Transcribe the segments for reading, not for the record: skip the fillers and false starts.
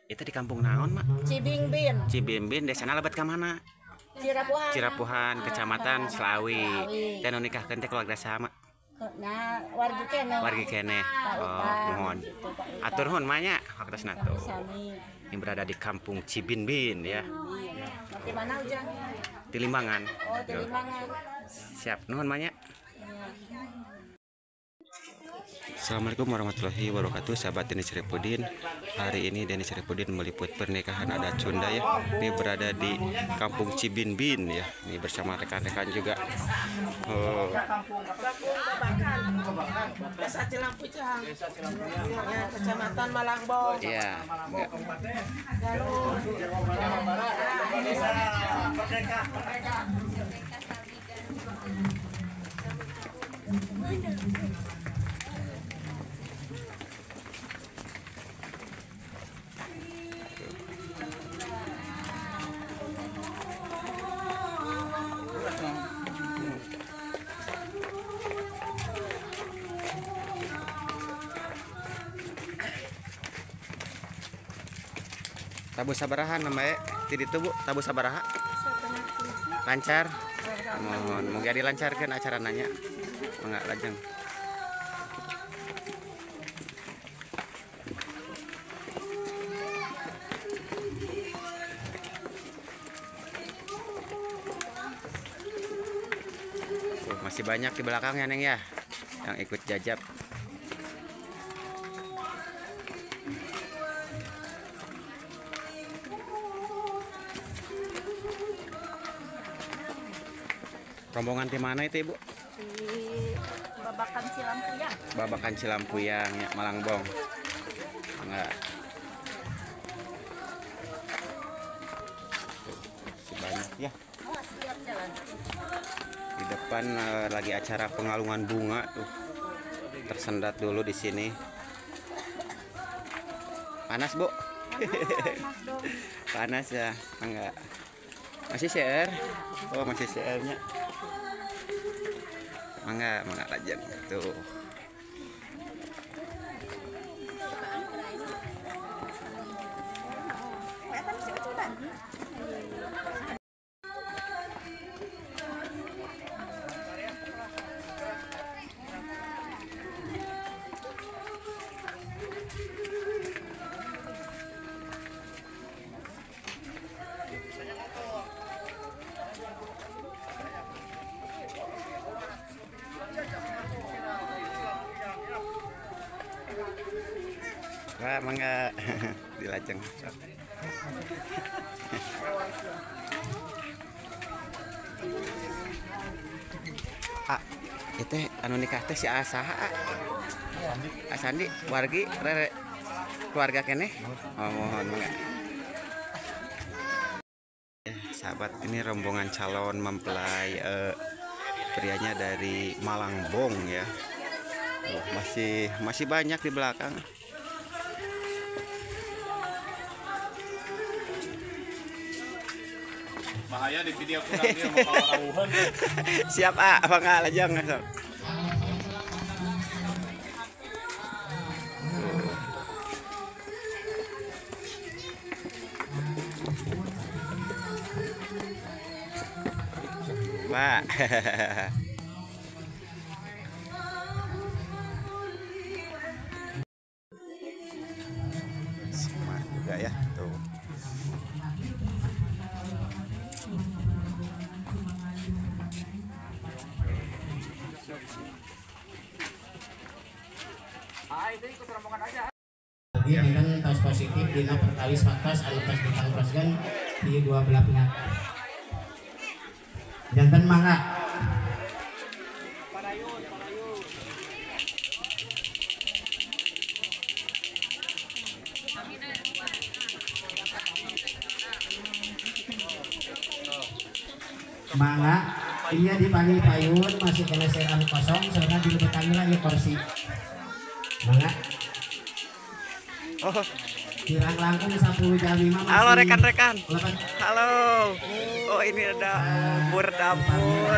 Itu di kampung naon, Mak? Cibimbin. Cibimbin, desana lebat ka mana? Cirapuhan. Cirapuhan, Kecamatan Selawi. Teh nu nikahkeun teh keluarga sama? Nah, wargi kene. Wargi kene. Oh, mohon. Atur nuhun mak nya, haktosna tuh. Ini berada di kampung Cibimbin ya. Di mana Ujang? Di Limbangan. Oh, di Limbangan. Siap, nuhun mak nya. Assalamualaikum warahmatullahi wabarakatuh, sahabat Denny Sripudin. Hari ini Denny Sripudin meliput pernikahan adat Sunda ya. Ini berada di kampung Cibimbin ya. Ini bersama rekan-rekan juga. Oh. Desa Cilampucang. Ya, Kecamatan Malangbong. Iya, enggak. Tabu sabaraha namanya di ditu Bu, tabu sabaraha? Lancar. Mohon mugia dilancarkan acara nanya. Mangga lajeng. Masih banyak di belakang ya Neng ya yang ikut jajab. Rombongan di mana itu Ibu? Di Babakan Cilampuyang. Babakan Cilampuyang ya, Malangbong. Enggak. Banyak ya. Oh, siap jalan. Di depan lagi acara pengalungan bunga tuh. Tersendat dulu di sini. Panas, Bu? Panas dong. Panas ya. Enggak. Masih share? Oh, masih share-nya. Mangga lajeng tuh. Wah, mangga dilajeng. Itu anu nikah teh si Asaha. Asandi wargi rere keluarga kene. Oh, mohon mangga. Sahabat, ini rombongan calon mempelai prianya dari Malangbong ya. Oh, masih banyak di belakang. Bahaya di video kurang dia mau rawuhan. Siap apa enggak lajang sok. Pak. Semua juga ya tuh. Dengan tos positif dina perkawis faktos anu tos ditangkroskeun di dua belah pihak. Janten mangga. Mangga, iya dipanggil payun masih keleseran kosong soalnya dilebetkan lagi kursi. Mangga. Oh, Kirang langkung 10 jam 5 masih. halo rekan-rekan. Halo. Oh, ini ada dapur.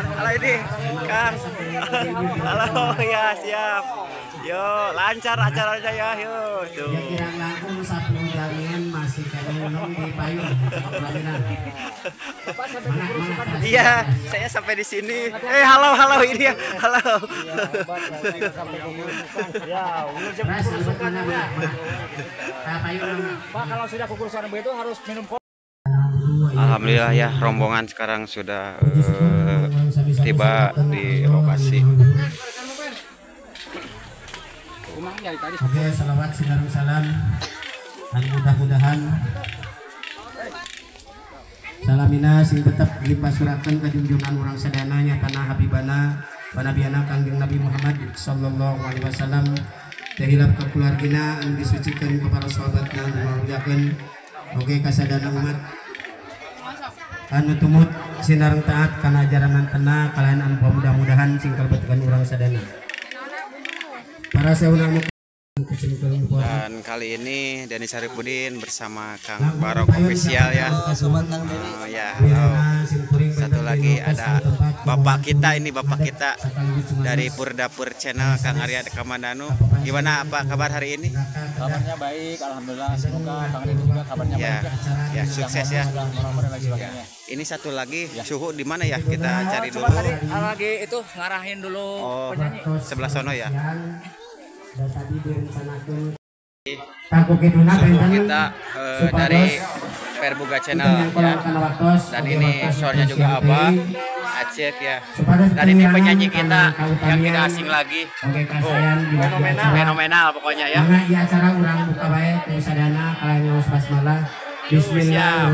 Halo ini Kang. Halo ya, siap. Yo, lancar acaranya ya. Yo, tuh. Ya kirang langkung 10 jam pertandingan masih kena minum di payung pelaminan. Iya, saya sampai di sini. Halo ini ya. Halo. Pak, kalau sudah pukul 1 itu harus minum kopi. Alhamdulillah ya, rombongan sekarang sudah tiba di lokasi. Oke, salawat sinar salam. Dan mudah-mudahan salamina sing tetap dipasurakan ke junjungan orang sadananya tanah habibana panabiana kangjeng Nabi Muhammad sallallahu alaihi wasallam tehilap ke keluargina anu disucikan kepada sahabatna anu ngamuliakeun oge kasadana umat anu tumut sinareng taat kana ajaran mantena kalian anu mudah-mudahan sing kalebetkeun urang sadana para sauna dan kali ini Denny Syarifudin bersama Kang Barok Official ya. Ya, satu lagi ada bapak kita dari Purdapur Channel Kang Arya Kamandanu. Gimana apa kabar hari ini? Kabarnya baik, alhamdulillah. Semoga Kang Arya juga kabarnya baik. Ya, sukses ya. Ini satu lagi suhu di mana ya? Kita cari dulu. Lagi itu ngarahin dulu penyanyi. Sebelah sono ya. Tadi direncanakan Suhu kita dari Perbuga Channel ya. Dan ini soalnya juga Abah Aceh ya. Dan ini penyanyi kita yang tidak asing lagi. Fenomenal pokoknya ya. Di acara urang buka bae ku sadana kalian ngaos basmalah. Bismillah.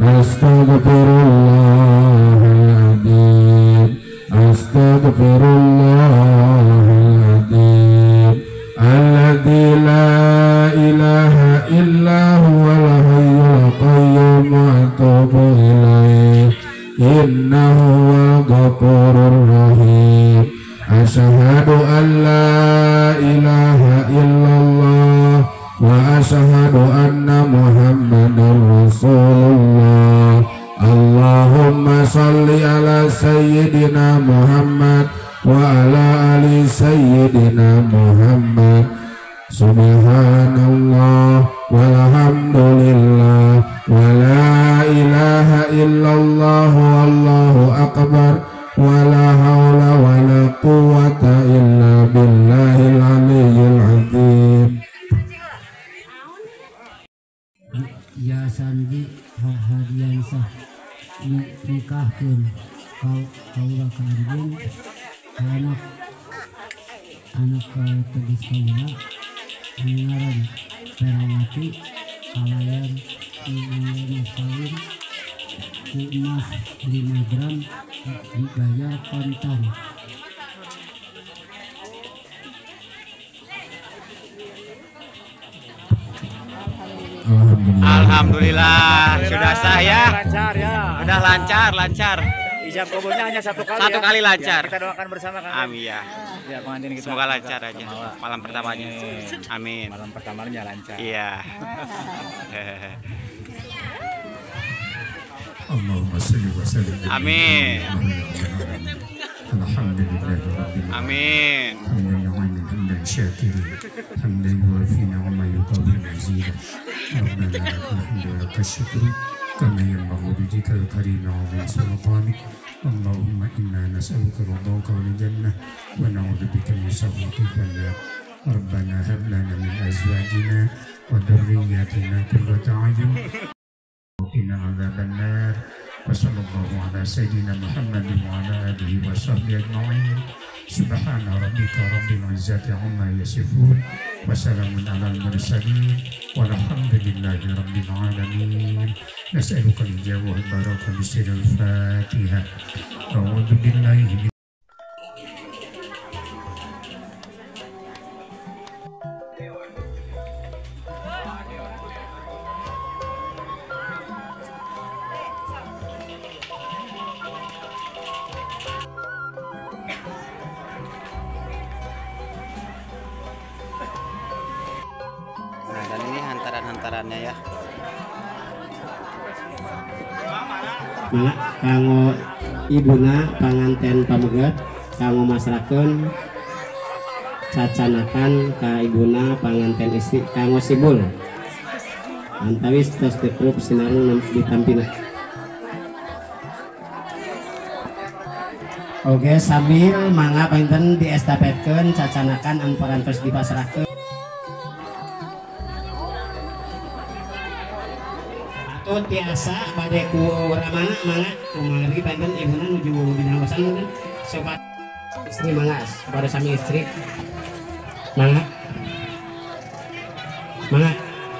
Astaghfirullahaladzim Astaghfirullahaladzim Alladzi la ilaha illa huwal hayyul qayyum wa atubu ilaih innahu huwal ghafurur rahim Asyhadu an la ilaha illallah wa asyhadu anna Muhammadar Rasulullah Allahumma salli ala sayyidina Muhammad wa ala ali sayyidina Muhammad Subhanallah walhamdulillah wa la ilaha illallah wallahu akbar wa la hawla wa la quwwata illa billahil aliyyil azim Ya sandi hadian sah nikahkeun kaula kanjeng anak tegas kaula ngaran Perawati kalayan mas kawin ku emas 5 gram dibayar kontan. Alhamdulillah sudah sah ya. Lancar ya. Sudah lancar. Ijab kabulnya hanya satu kali lancar. Ya, kita doakan bersama kan. Amin ya. Ya, pengantin kita. Semoga lancar aja malam pertamanya. Amin. Malam pertamanya lancar. Iya. Allahumma shalli wa sallim. Amin. Alhamdulillahirabbil Amin. hamdan syakirin hamdan yuwafina wa ma yuqawi mazida rabbana lakal hamdu wa lakal syukru kama yanbaghi lidikal karim wa min sultanik Allahumma inna nas'aluka ridhaka wal jannah wa na'udzu bika min sakhatika wan rabbana hab lana min azwajina wa dhurriyyatina qurrata a'yun wa qina adzaban nar وصلى الله على سيدنا محمد وعلى آله وصحبه أجمعين سبحان ربك رب العزة عما يصفون وسلام على المرسلين والحمد لله رب العالمين نسألك الجواب والبركة بسر الفاتحة أعوذ بالله من Dan ini hantaran-hantarannya ya. Kanggo ibuna panganten pamegat kanggo masrakeun cacanakan ka ibuna panganten istri kanggo sibul antawis tos dekrup sinareng ditampina. Oke, sambil mangga painten diestafetkeun cacanakan anu parantos dipasrahkeun. Atut tiasa bade ku ramana mangga kumaha painten ibuna nuju dina wasan sobat istri mangga pada sami istri mangga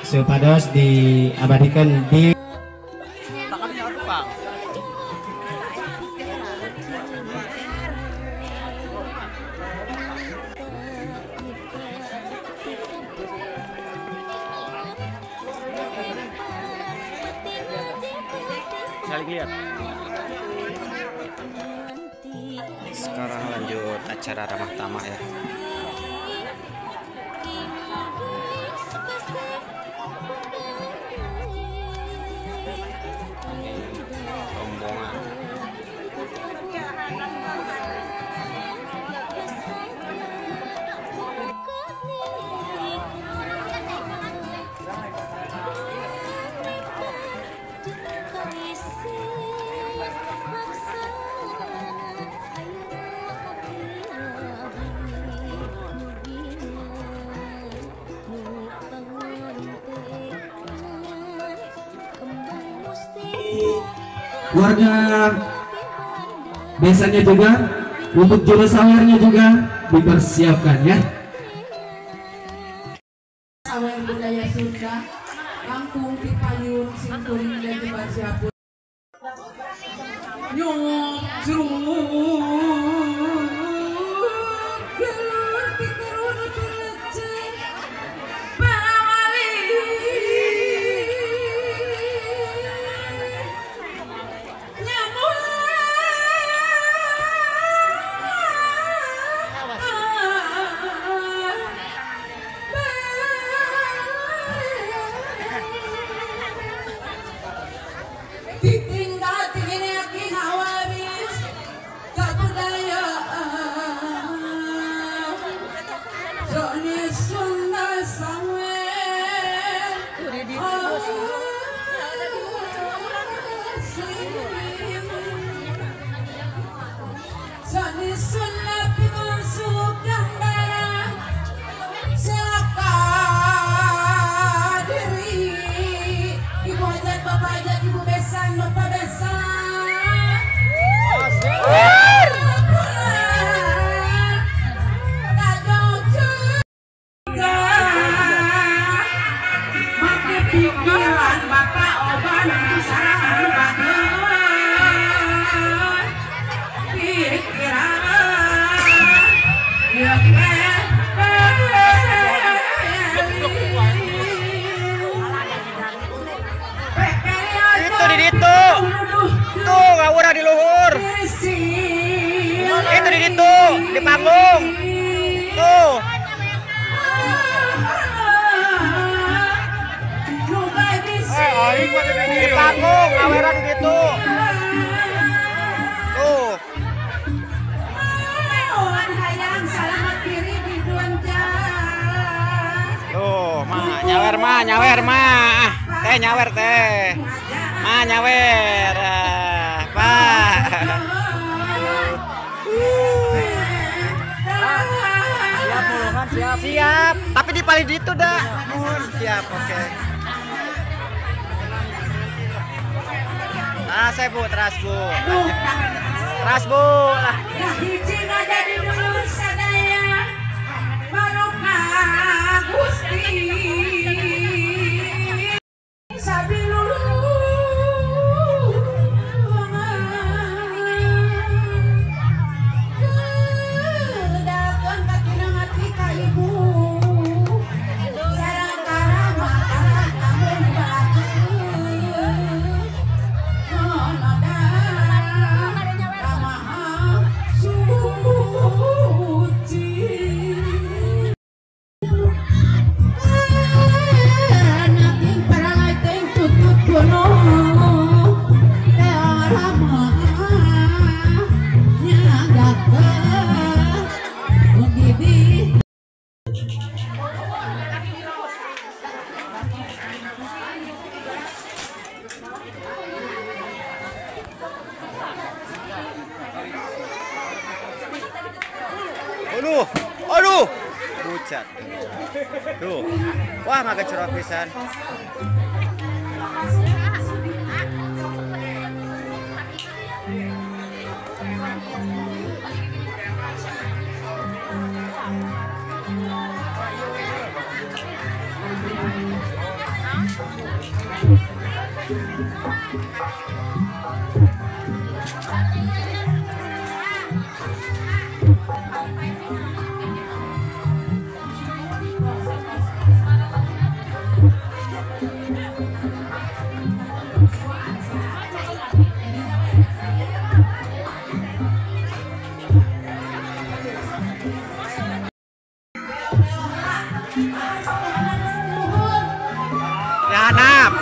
supados diabadikan di saling lihat. Sekarang lanjut acara ramah tamah ya. Rombongan. Warga desanya juga untuk juru sawernya juga dipersiapkan ya. Sawer budaya Sunda, Lampung Cipayung, Singkuring dan Jembar Siapun. Nyok di panggung tuh. Di panggung aweran gitu tuh. Tuh, nyawer mah. Teh nyawer teh. Nyawer. Pak. Siap, tapi di paling itu dah. Siap, oke. Saya Bu, teras Bu. Teras Bu lah. Aduh, aduh, pucat. Tuh, wah maga cerot pisan. Ya, nap.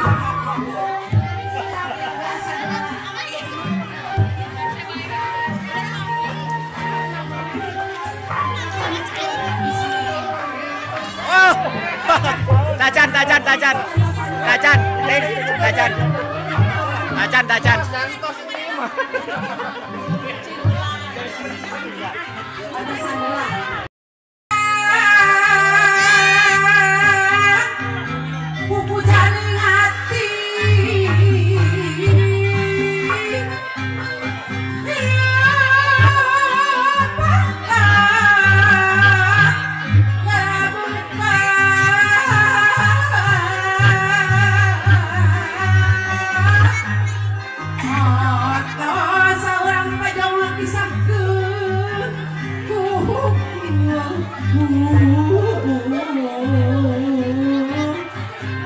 Oh, tajan. Buku jaring hati seorang pajawang pisahkan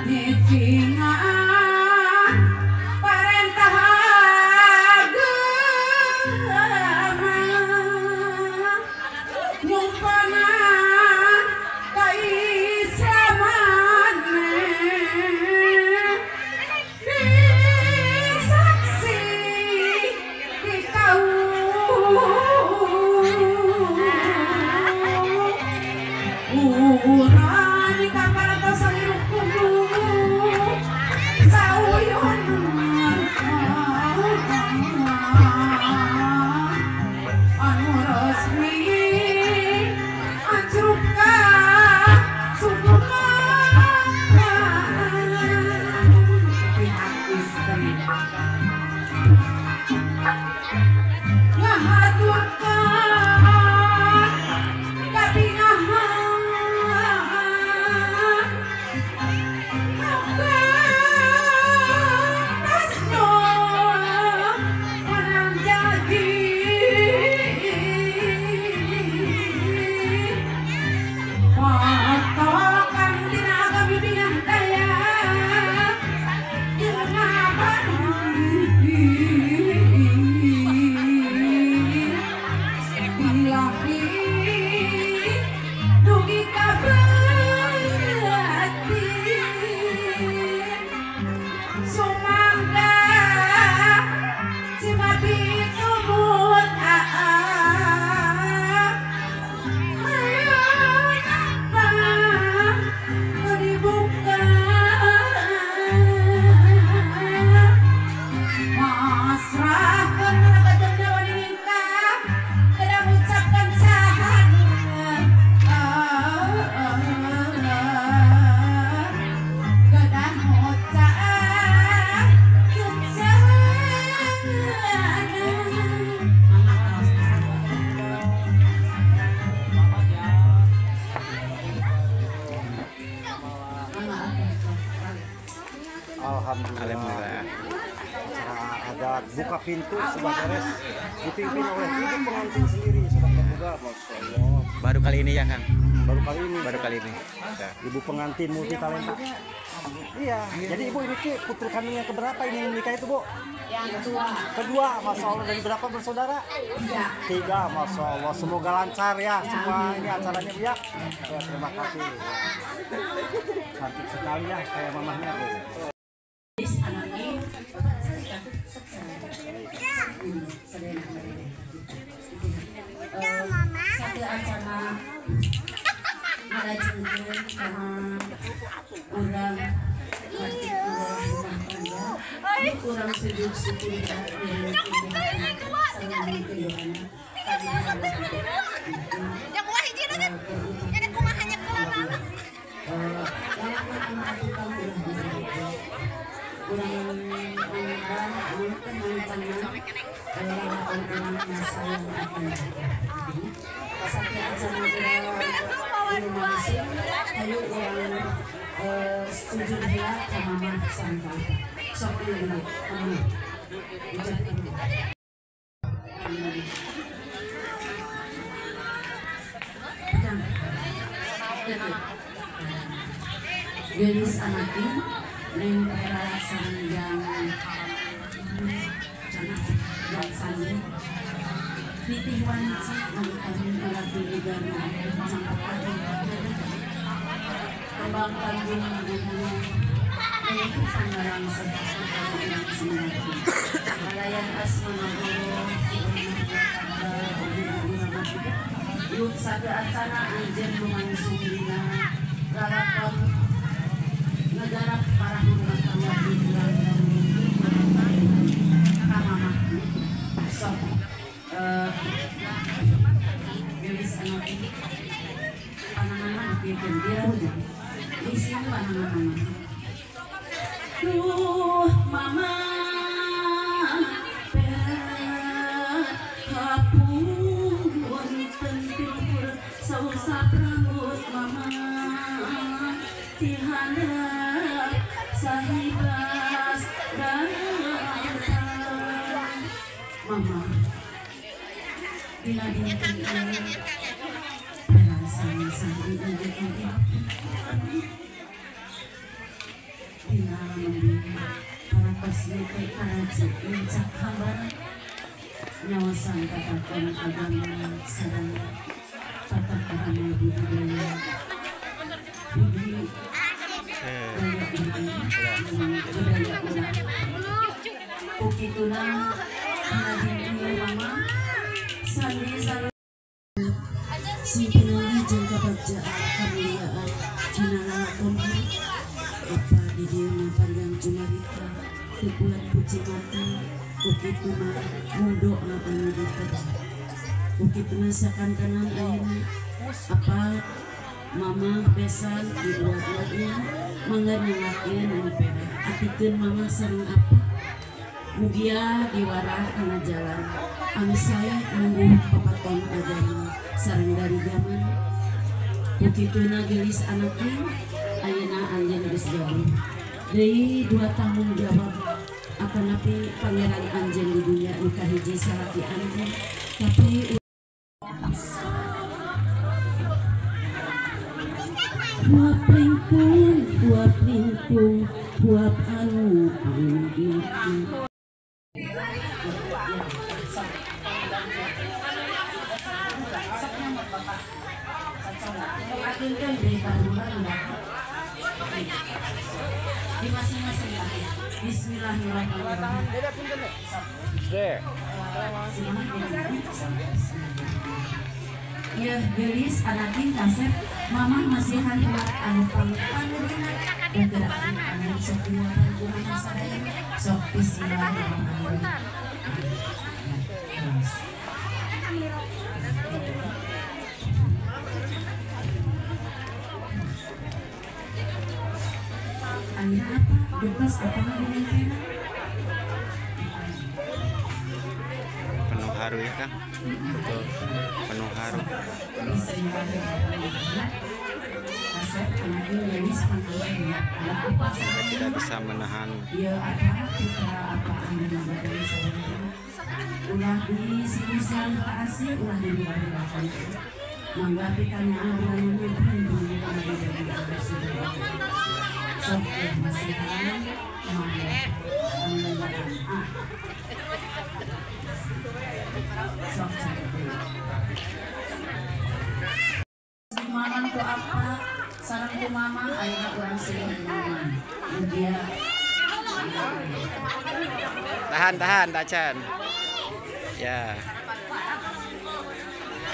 ditingan perintah agama nyumpana keislaman disaksi di urang di kapal atau sayur kubu sauyun anu resmi anjurkan sukuman pihak istri ngahaturkan kabingahan Alhamdulillah. Ada buka pintu sudah beres, dipimpin oleh ibu pengantin sendiri sudah terbuka, Masya Allah. Baru kali ini ya Kang? Baru kali ini. Ya. Ibu pengantin multi talenta. Iya. Jadi ibu ini putri kandung yang keberapa ini menikah itu, Bu? Yang Kedua, Masya Allah. Dari berapa bersaudara? Tiga, Masya Allah. Semoga lancar ya semua ini acaranya, Bu ya. Ya, terima kasih. Cantik sekali ya kayak mamahnya, Bu. Satu acara ada jengkel sama orang arti kurang rumah tangga kurang sejuk syukur dari kehidupan sama kehidupan Sampai acara ini langsung, ayo orang setuju dia sama mama sampai sok dulu kamu Gelis anakin lempera sanggang yang sandi pitih wanci nangkani lagi negara sampai kembang tanjung gunung itu pangarang sebagai Malayan asma yuk sada acana anjen lumangsung dina rarapan negara para rumah tangga di bulan kamama sok gelis anak ini panangan bikin dia isi panangan duh mama kapun tentil sausap rambut mama tihandap sahibas datang mama bila dia perasaan sandi dan jadi bila membina para pasmita karajin mencak hambar nyawasan katakan agama sarang tata kerama budaya budi budaya ulang ukituna hadiri mama sandi sandi simpinangi jangka baca kemuliaan kinalakan apa di dia pandang cumarita dibuat puji mati ukituna mudo apa ngedita ukituna sakan kanan aina apa mama besan dibuat-buatnya mangga-manggakeun anu pera atikeun mama sareng apa mugia diwarah kana jalan anu saya nunggu papaton agama sareng dari zaman ukituna gelis anaknya ayeuna anjeun geus gabung deui dua tanggung jawab akan napi pangeran anjeun di dunia nu kahiji salaki anjeun tapi buat lingkung buat anu itu di masing-masing Bismillahirrahmanirrahim. Ya, gelis anakin kasep mama masih buat anu pangerina dan gerakan anu sok diwaran kumaha sadaya sok bismillahirrahmanirrahim. Akhirnya apa? Bebas apa namanya pena? Penuh haru ya Kang? Betul. Penuh haru. Saya tidak bisa menahan. Ulah di sini kasih ulah di manggapi kami agamanya berlindung sok masihan sok gimana tuh apa sarang tuh mama ayeuna urang seueur mama dia Tahan Tacan ya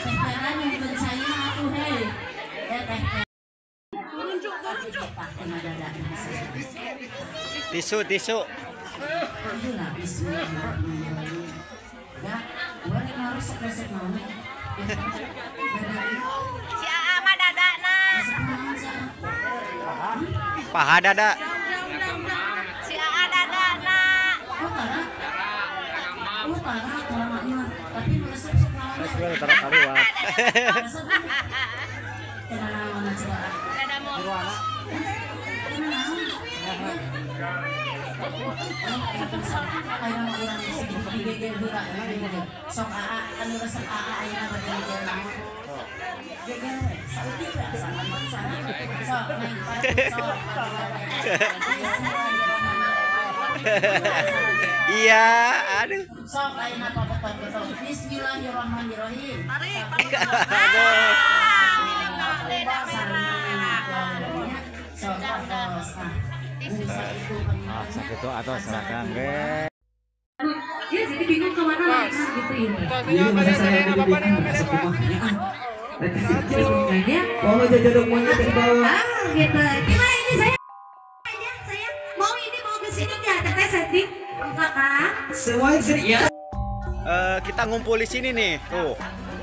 teperan yang bencana atuh hei teh tisu itulah bismillahirrahmanirrahim ya boleh harus resep mau Si Aa mah dadana. paha dada Si Aa dadana. oh tanah kalau maknya tapi resep sok naon gue taruh kaliwat. Dada mau. Sok AA kan resep AA ayeuna bergeger. Iya, aduh. Sok ayeuna papokan betul. Bismillahirrahmanirrahim. Itu atau seragam ge. Ya jadi bingung kemana lagi gitu ini. Iya masa saya ada di masuk rumahnya ah. Oh jodoh monyet dari bawah. Gitu. Gimana ini saya mau ini mau ke sini ya teteh setting kakak. Semua yang sini ya. Kita ngumpul di sini nih, tuh.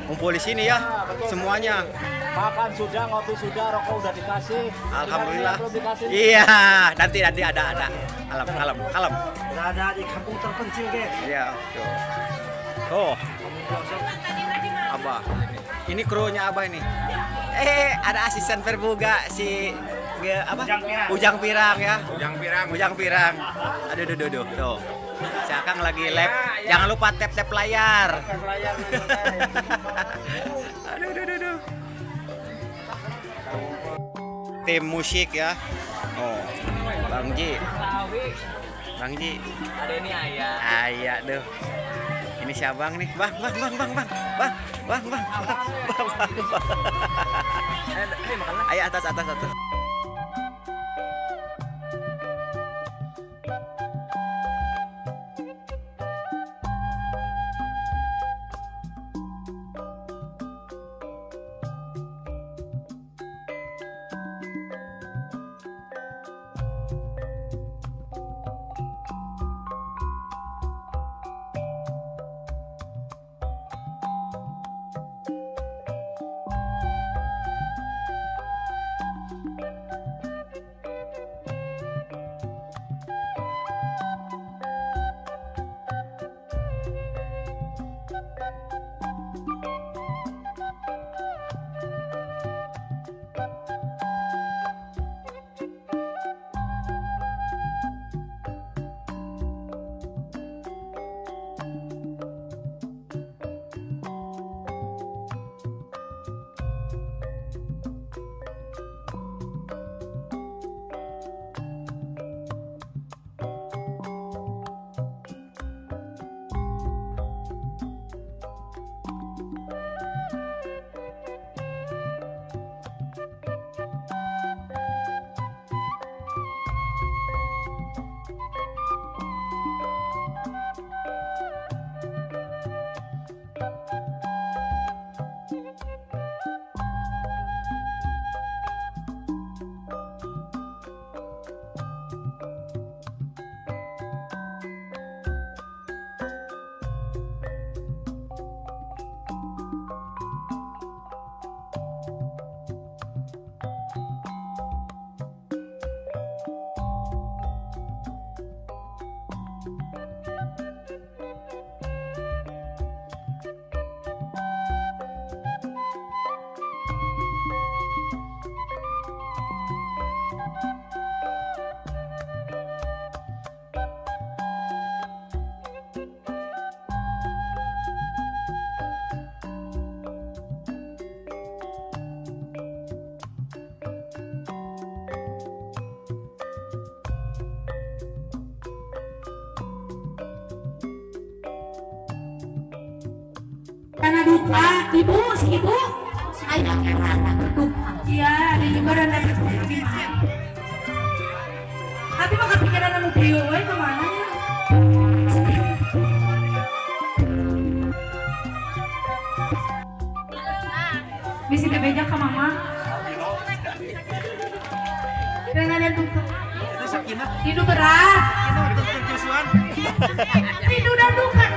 Ngumpul di sini ya, semuanya. Makan sudah, ngopi sudah, rokok udah dikasih. Alhamdulillah. Belum dikasih. Iya, nanti ada. Kalem. Berada di kampung terpencil, ge. Iya, tuh. Oh, Abah. Ini krunya Abah ini. Ada asisten Verbuga si apa? Ujang Pirang ya. Ujang Pirang. Aduh, tuh. Si Akang lagi lab. Jangan lupa tap layar. Aduh. Tim musik ya. Oh, Bang Ji. Ada ini ayah. Ayah tuh. Ini si Abang nih. Bang. Ayo atas. Karena duka, ibu, si ibu, ayah berduka. Iya, ada juga randa berduka. Tapi mah kepikiran anu trio, kemana ya? Bisa dibejak ke mama. Dan ada duka. Itu berat. Itu dan duka.